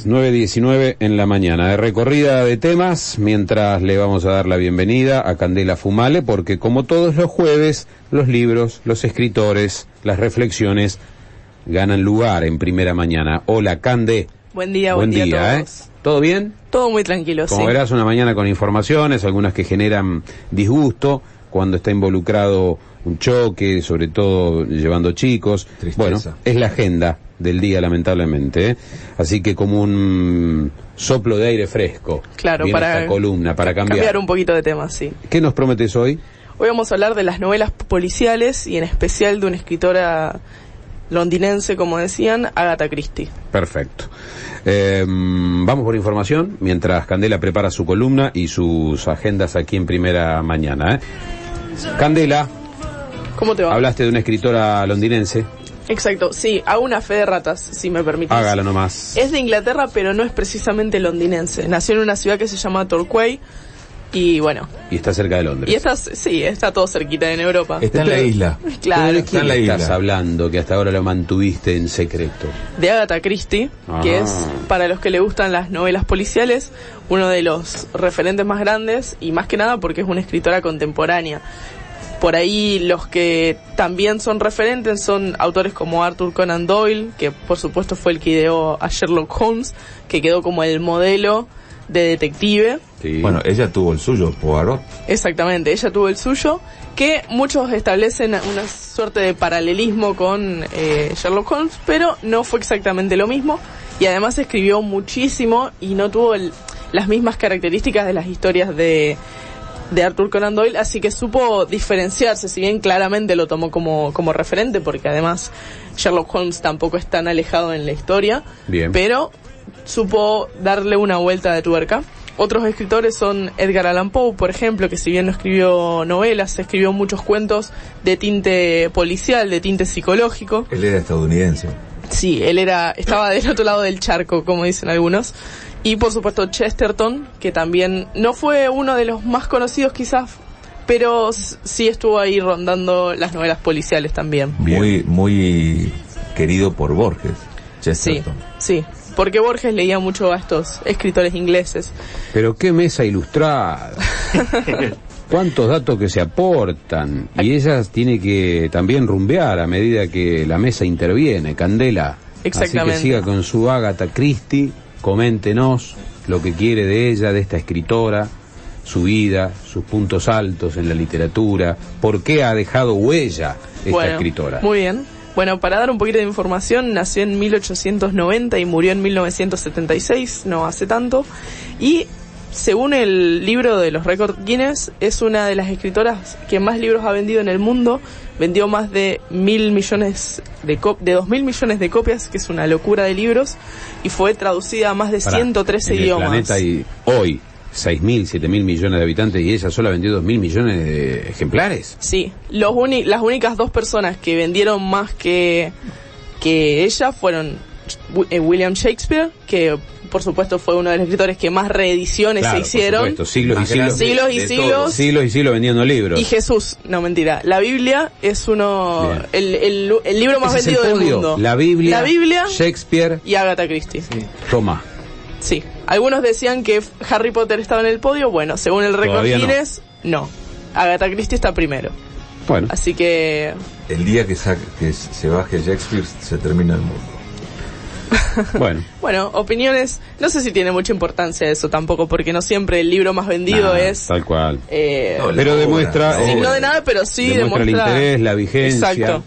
jueves, 9:19 en la mañana, de recorrida de temas, mientras le vamos a dar la bienvenida a Candela Fumale, porque como todos los jueves, los libros, los escritores, las reflexiones ganan lugar en primera mañana. Hola, Cande. Buen día a todos. ¿Todo bien? Todo muy tranquilo, Como verás, una mañana con informaciones, algunas que generan disgusto, cuando está involucrado un choque, sobre todo llevando chicos. Tristeza. Bueno, es la agenda del día, lamentablemente, ¿eh? Así que como un soplo de aire fresco. Claro, viene para esta columna, para cambiar un poquito de tema, sí. ¿Qué nos prometes hoy? Hoy vamos a hablar de las novelas policiales y en especial de una escritora londinense, como decían, Agatha Christie. Perfecto. Vamos por información, mientras Candela prepara su columna y sus agendas aquí en primera mañana, ¿eh? Candela, ¿Cómo te va? hablaste de una escritora londinense. Exacto, sí, hago una fe de ratas, si me permites. Hágalo nomás. Es de Inglaterra, pero no es precisamente londinense. Nació en una ciudad que se llama Torquay y bueno. Y está cerca de Londres. Y está todo cerquita en Europa. Está en la isla. Claro. ¿De Está quién en la estás isla. hablando que hasta ahora lo mantuviste en secreto? De Agatha Christie, que es, para los que le gustan las novelas policiales, uno de los referentes más grandes y más que nada porque es una escritora contemporánea. Por ahí los que también son referentes son autores como Arthur Conan Doyle, que por supuesto fue el que ideó a Sherlock Holmes, que quedó como el modelo de detective. Sí. Bueno, ella tuvo el suyo, Poirot. Exactamente, ella tuvo el suyo, que muchos establecen una suerte de paralelismo con Sherlock Holmes, pero no fue exactamente lo mismo, y además escribió muchísimo y no tuvo las mismas características de las historias de Arthur Conan Doyle, así que supo diferenciarse, si bien claramente lo tomó como referente, porque además Sherlock Holmes tampoco es tan alejado en la historia. Bien. Pero supo darle una vuelta de tuerca. Otros escritores son Edgar Allan Poe, por ejemplo, que si bien no escribió novelas, escribió muchos cuentos de tinte policial, de tinte psicológico. Él era estadounidense. Sí, él estaba del otro lado del charco, como dicen algunos. Y por supuesto Chesterton, que también no fue uno de los más conocidos quizás, pero sí estuvo ahí rondando las novelas policiales también. Muy, muy querido por Borges, Chesterton. Sí, porque Borges leía mucho a estos escritores ingleses. Pero qué mesa ilustrada. Cuántos datos que se aportan. Y ella tiene que también rumbear a medida que la mesa interviene, Candela. Exactamente. Así que siga con su Agatha Christie. Coméntenos lo que quiere de ella, de esta escritora, su vida, sus puntos altos en la literatura, por qué ha dejado huella esta escritora. Muy bien. Bueno, para dar un poquito de información, nació en 1890 y murió en 1976, no hace tanto, y según el libro de los récords Guinness, es una de las escritoras que más libros ha vendido en el mundo. Vendió más de 2.000 millones de copias, que es una locura de libros, y fue traducida a más de 113 idiomas. En el planeta hay hoy 6.000, 7.000 millones de habitantes y ella sola vendió 2.000 millones de ejemplares. Sí, las únicas dos personas que vendieron más que ella fueron William Shakespeare, que por supuesto fue uno de los escritores que más reediciones se hicieron. Por supuesto, siglos y siglos vendiendo libros. Y Jesús, no mentira, la Biblia es el libro más vendido del mundo. La Biblia, Shakespeare y Agatha Christie. Sí. Toma. Sí, algunos decían que Harry Potter estaba en el podio, bueno, según el récord Guinness, no. Agatha Christie está primero. Bueno. Así que el día que se baje Shakespeare se termina el mundo. Bueno, opiniones, no sé si tiene mucha importancia eso tampoco, porque no siempre el libro más vendido es tal cual. Pero demuestra no de nada, pero sí demuestra el interés, la vigencia. Exacto.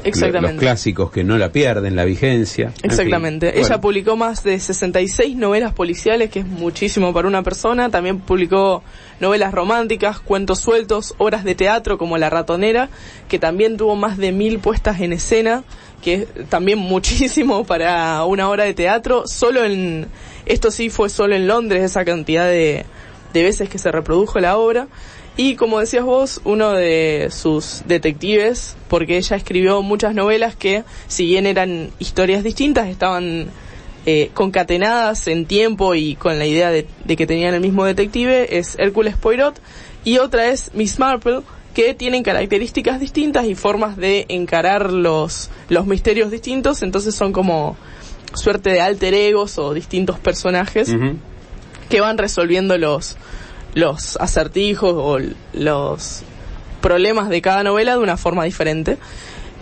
Exactamente. Los clásicos que no la pierden, la vigencia. Exactamente. En fin. Ella publicó más de 66 novelas policiales, que es muchísimo para una persona. También publicó novelas románticas, cuentos sueltos, obras de teatro como La Ratonera, que también tuvo más de 1.000 puestas en escena, que es también muchísimo para una obra de teatro. Esto sí fue solo en Londres, esa cantidad de veces que se reprodujo la obra. Y como decías vos, uno de sus detectives, porque ella escribió muchas novelas que, si bien eran historias distintas, estaban concatenadas en tiempo y con la idea de que tenían el mismo detective, es Hércules Poirot, y otra es Miss Marple, que tienen características distintas y formas de encarar los misterios distintos, entonces son como suerte de alter egos o distintos personajes que van resolviendo los acertijos o los problemas de cada novela de una forma diferente.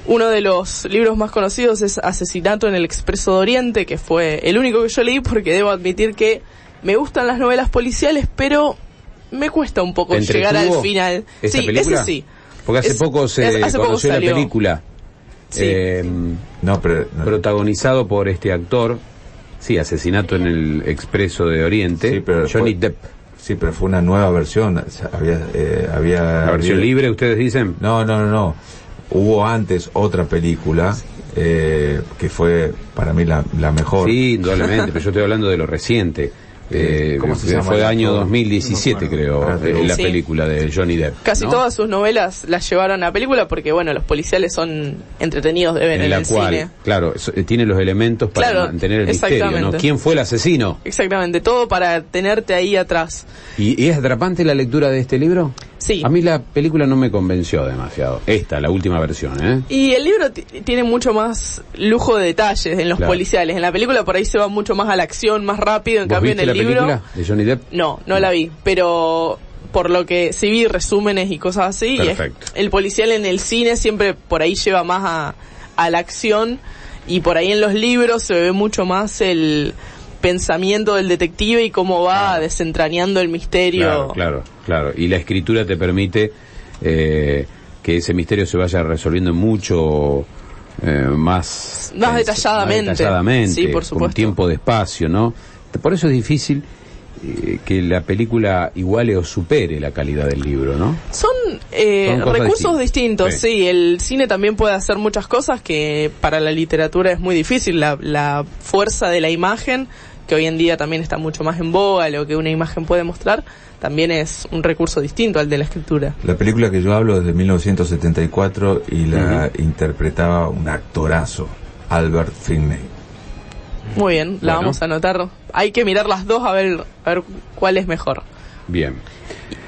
Uno de los libros más conocidos es Asesinato en el Expreso de Oriente, que fue el único que yo leí, porque debo admitir que me gustan las novelas policiales, pero me cuesta un poco llegar al final. ¿Esa sí, película? ese sí. Porque hace poco se conoció la película. Sí. Protagonizado por este actor. Sí, Asesinato en el Expreso de Oriente. Sí, pero Johnny Depp. Sí, pero fue una nueva versión. ¿La versión libre, ustedes dicen? No. Hubo antes otra película que fue para mí la mejor. Sí, indudablemente, pero yo estoy hablando de lo reciente. ¿Cómo se llama? Fue el año 2017, creo, la sí. película de Johnny Depp. Casi ¿no? todas sus novelas las llevaron a película porque, bueno, los policiales son entretenidos de ver en el cine. Claro, tiene los elementos para mantener el misterio, ¿no? ¿Quién fue el asesino? Exactamente, todo para tenerte ahí atrás. ¿Y es atrapante la lectura de este libro? Sí. A mí la película no me convenció demasiado. La última versión, ¿eh? Y el libro tiene mucho más lujo de detalles en los policiales. En la película por ahí se va mucho más a la acción, más rápido. En cambio en el libro... ¿Viste la película de Johnny Depp? No la vi. Pero por lo que sí vi resúmenes y cosas así. Perfecto. El policial en el cine siempre por ahí lleva más a la acción. Y por ahí en los libros se ve mucho más el pensamiento del detective y cómo va desentrañando el misterio. Claro. Y la escritura te permite que ese misterio se vaya resolviendo mucho más detalladamente, sí, por supuesto, con tiempo de espacio, ¿no? Por eso es difícil que la película iguale o supere la calidad del libro, ¿no? Son recursos distintos, sí. El cine también puede hacer muchas cosas que para la literatura es muy difícil. La fuerza de la imagen, que hoy en día también está mucho más en boga, lo que una imagen puede mostrar, también es un recurso distinto al de la escritura. La película que yo hablo es de 1974 y la interpretaba un actorazo, Albert Finney. Muy bien, la vamos a anotar. Hay que mirar las dos a ver cuál es mejor. Bien.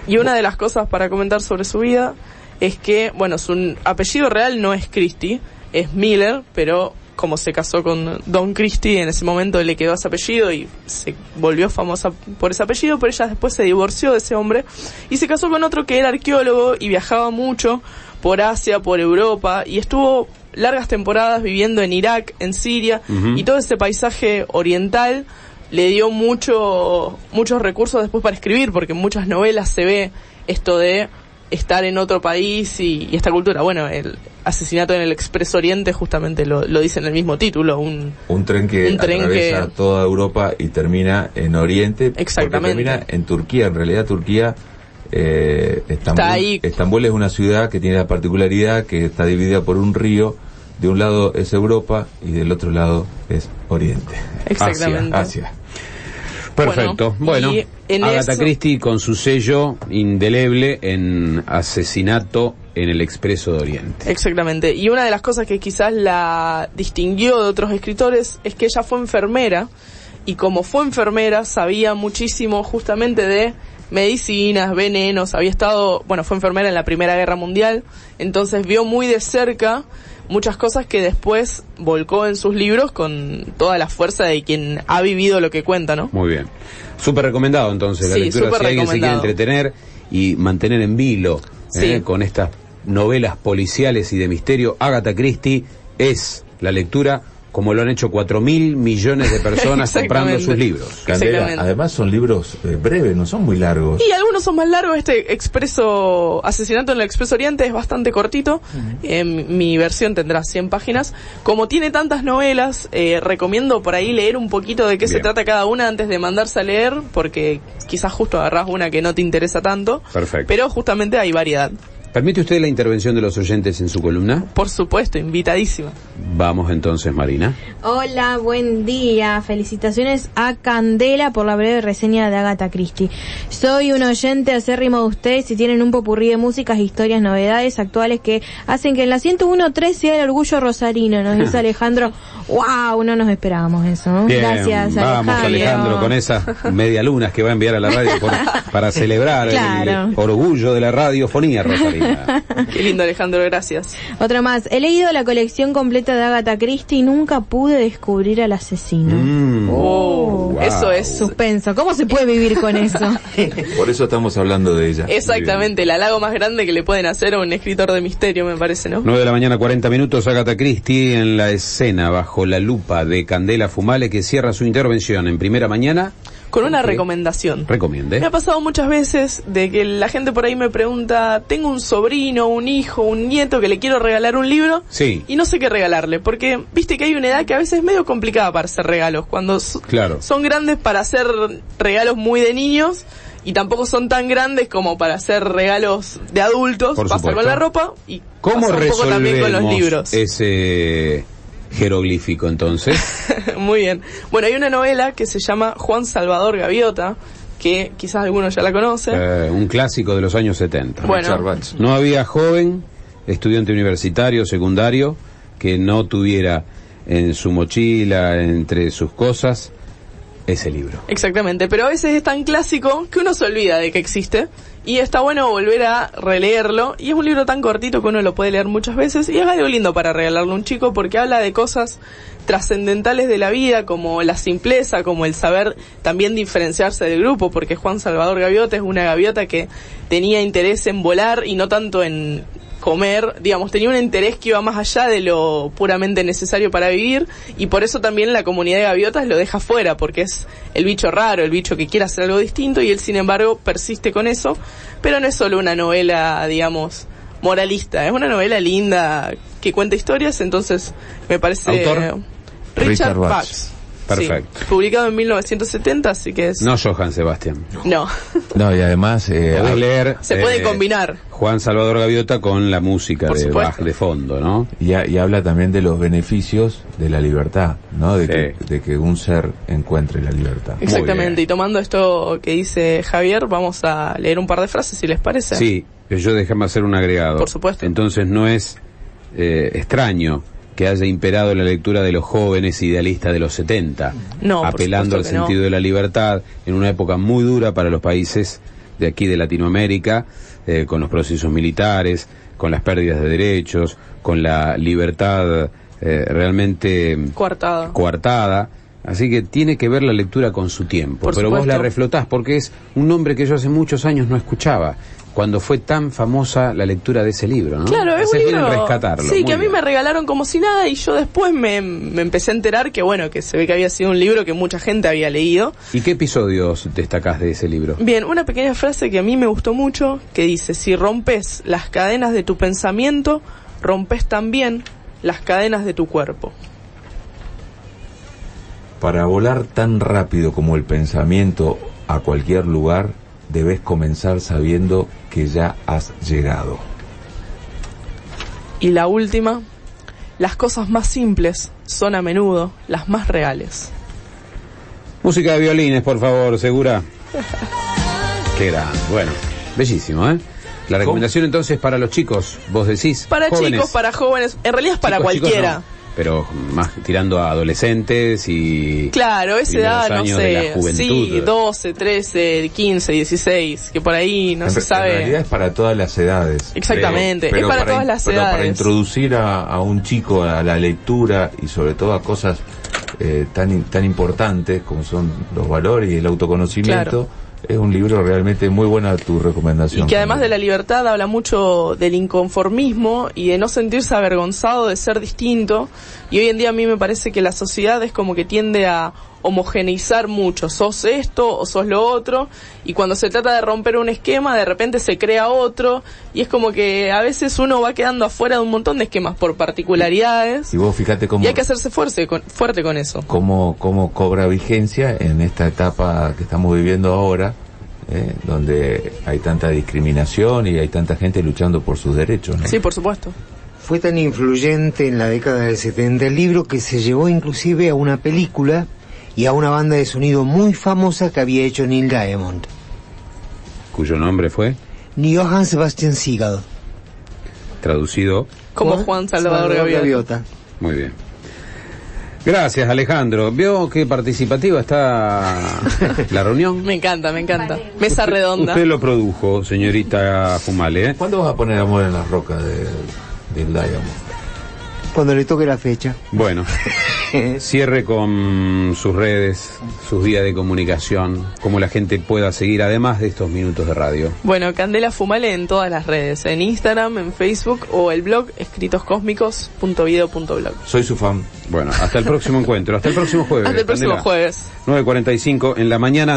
Y una de las cosas para comentar sobre su vida es que, bueno, su apellido real no es Christie, es Miller, pero como se casó con Don Christie, en ese momento le quedó ese apellido y se volvió famosa por ese apellido, pero ella después se divorció de ese hombre y se casó con otro que era arqueólogo y viajaba mucho por Asia, por Europa, y estuvo largas temporadas viviendo en Irak, en Siria, y todo ese paisaje oriental le dio muchos recursos después para escribir, porque en muchas novelas se ve esto de estar en otro país y esta cultura. Bueno, el Asesinato en el Expreso Oriente justamente lo dice en el mismo título. Un tren que atraviesa toda Europa y termina en Oriente. Exactamente. Termina en Turquía. En realidad Turquía, Estambul es una ciudad que tiene la particularidad que está dividida por un río. De un lado es Europa y del otro lado es Oriente. Exactamente. Asia. Perfecto. Bueno, Agatha Christie con su sello indeleble en Asesinato en el Expreso de Oriente. Exactamente. Y una de las cosas que quizás la distinguió de otros escritores es que ella fue enfermera, y como fue enfermera sabía muchísimo justamente de medicinas, venenos, fue enfermera en la Primera Guerra Mundial, entonces vio muy de cerca muchas cosas que después volcó en sus libros con toda la fuerza de quien ha vivido lo que cuenta, ¿no? Muy bien. Súper recomendado entonces la lectura, si alguien se quiere entretener y mantener en vilo con estas novelas policiales y de misterio. Agatha Christie es la lectura como lo han hecho 4.000 millones de personas comprando sus libros. Candela, además son libros breves, no son muy largos. Y algunos son más largos. Asesinato en el Expreso Oriente es bastante cortito. Mi versión tendrá 100 páginas. Como tiene tantas novelas, recomiendo por ahí leer un poquito de qué se trata cada una antes de mandarse a leer, porque quizás justo agarrás una que no te interesa tanto. Perfecto. Pero justamente hay variedad. ¿Permite usted la intervención de los oyentes en su columna? Por supuesto, invitadísima. Vamos entonces, Marina. Hola, buen día. Felicitaciones a Candela por la breve reseña de Agatha Christie. Soy un oyente acérrimo de ustedes y tienen un popurrí de músicas, historias, novedades actuales que hacen que en la 101.3 sea el orgullo rosarino. Nos dice Alejandro. ¡Wow! No nos esperábamos eso, ¿no? Bien, gracias, vamos, Alejandro, con esas medialunas que va a enviar a la radio para celebrar el orgullo de la radiofonía rosarina. linda. Qué lindo, Alejandro, gracias. Otra más. He leído la colección completa de Agatha Christie y nunca pude descubrir al asesino. Wow. Eso es. Suspenso. ¿Cómo se puede vivir con eso? Por eso estamos hablando de ella. Exactamente, el halago más grande que le pueden hacer a un escritor de misterio, me parece, ¿no? 9 de la mañana, 40 minutos, Agatha Christie en la escena bajo la lupa de Candela Fumale, que cierra su intervención en Primera Mañana. Con una recomendación. Recomiende. Me ha pasado muchas veces de que la gente por ahí me pregunta, tengo un sobrino, un hijo, un nieto que le quiero regalar un libro, Sí. y no sé qué regalarle, porque viste que hay una edad que a veces es medio complicada para hacer regalos, cuando Claro. son grandes para hacer regalos muy de niños, y tampoco son tan grandes como para hacer regalos de adultos, Por pasar supuesto. con la ropa, y ¿Cómo pasa un poco también con los resolvemos libros. ese jeroglífico entonces? Muy bien. Bueno, hay una novela que se llama Juan Salvador Gaviota, que quizás algunos ya la conocen. Un clásico de los años 70. Bueno. Richard Bach. No había joven, estudiante universitario, secundario, que no tuviera en su mochila, entre sus cosas, ese libro. Exactamente, pero a veces es tan clásico que uno se olvida de que existe y está bueno volver a releerlo, y es un libro tan cortito que uno lo puede leer muchas veces y es algo lindo para regalarle a un chico porque habla de cosas trascendentales de la vida, como la simpleza, como el saber también diferenciarse del grupo, porque Juan Salvador Gaviota es una gaviota que tenía interés en volar y no tanto en comer, digamos, tenía un interés que iba más allá de lo puramente necesario para vivir, y por eso también la comunidad de gaviotas lo deja fuera, porque es el bicho raro, el bicho que quiere hacer algo distinto, y él sin embargo persiste con eso. Pero no es solo una novela, digamos, moralista, es una novela linda que cuenta historias, entonces me parece... ¿Autor? Richard Bach. Perfecto. Sí, publicado en 1970, así que es... No Johann Sebastián. No, No, y además... Podés leer se puede combinar. Juan Salvador Gaviota con la música Por de supuesto. Bach de fondo, ¿no? y habla también de los beneficios de la libertad, ¿no? De que un ser encuentre la libertad. Exactamente, bien. y tomando esto que dice Javier, vamos a leer un par de frases, si les parece. Sí, yo déjame hacer un agregado. Por supuesto. Entonces no es extraño que haya imperado la lectura de los jóvenes idealistas de los 70, No, por apelando al supuesto que no. sentido de la libertad en una época muy dura para los países de aquí de Latinoamérica, con los procesos militares, con las pérdidas de derechos, con la libertad realmente coartada. Así que tiene que ver la lectura con su tiempo. Por Pero supuesto. vos la reflotás porque es un nombre que yo hace muchos años no escuchaba, cuando fue tan famosa la lectura de ese libro, ¿no? Claro, es un Haces bien en libro, rescatarlo. sí, muy que a mí bien. me regalaron como si nada, y yo después me empecé a enterar que bueno, que se ve que había sido un libro que mucha gente había leído. ¿Y qué episodios destacás de ese libro? Bien, una pequeña frase que a mí me gustó mucho, que dice: si rompes las cadenas de tu pensamiento, rompes también las cadenas de tu cuerpo. Para volar tan rápido como el pensamiento a cualquier lugar, debes comenzar sabiendo que ya has llegado. Y la última: las cosas más simples son a menudo las más reales. Música de violines, por favor, Segura. Qué grande. Bueno, bellísimo, ¿eh? La recomendación entonces para los chicos, vos decís. Para jóvenes. chicos, para jóvenes, en realidad es para Chicos, cualquiera. no, pero más tirando a adolescentes y... Claro, esa primeros edad, no años de la sé, juventud. sí, 12, 13, 15, 16, que por ahí no se En realidad sabe. es para todas las edades. Exactamente, Pero es para todas las pero para edades. introducir a un chico a la lectura y sobre todo a cosas tan importantes como son los valores y el autoconocimiento, Claro. es un libro realmente muy buena tu recomendación. Y que además de también. la libertad habla mucho del inconformismo y de no sentirse avergonzado de ser distinto. Y hoy en día a mí me parece que la sociedad es como que tiende a homogeneizar mucho. Sos esto o sos lo otro. Y cuando se trata de romper un esquema, de repente se crea otro. Y es como que a veces uno va quedando afuera de un montón de esquemas por particularidades. Y vos fíjate cómo... Y hay que hacerse fuerte con eso. Cómo cobra vigencia en esta etapa que estamos viviendo ahora, donde hay tanta discriminación y hay tanta gente luchando por sus derechos, ¿no? Sí, por supuesto. Fue tan influyente en la década del 70 el libro que se llevó inclusive a una película y a una banda de sonido muy famosa que había hecho Neil Diamond. Cuyo nombre fue Johann Sebastian Seagal. traducido. Como Juan Salvador Gaviota. Muy bien. Gracias, Alejandro. ¿Vio qué participativa está la reunión? Me encanta. Mesa redonda. Usted lo produjo, señorita Fumale, ¿eh? ¿Cuándo vas a poner Amor en las rocas del Diamond? Cuando le toque la fecha. Bueno, cierre con sus redes, sus vías de comunicación, cómo la gente pueda seguir, además de estos minutos de radio. Bueno, Candela Fumale en todas las redes, en Instagram, en Facebook o el blog escritoscósmicos.video.blog. Soy su fan. Bueno, hasta el próximo encuentro, hasta el próximo jueves. Hasta el próximo Candela. jueves. 9:45 en la mañana.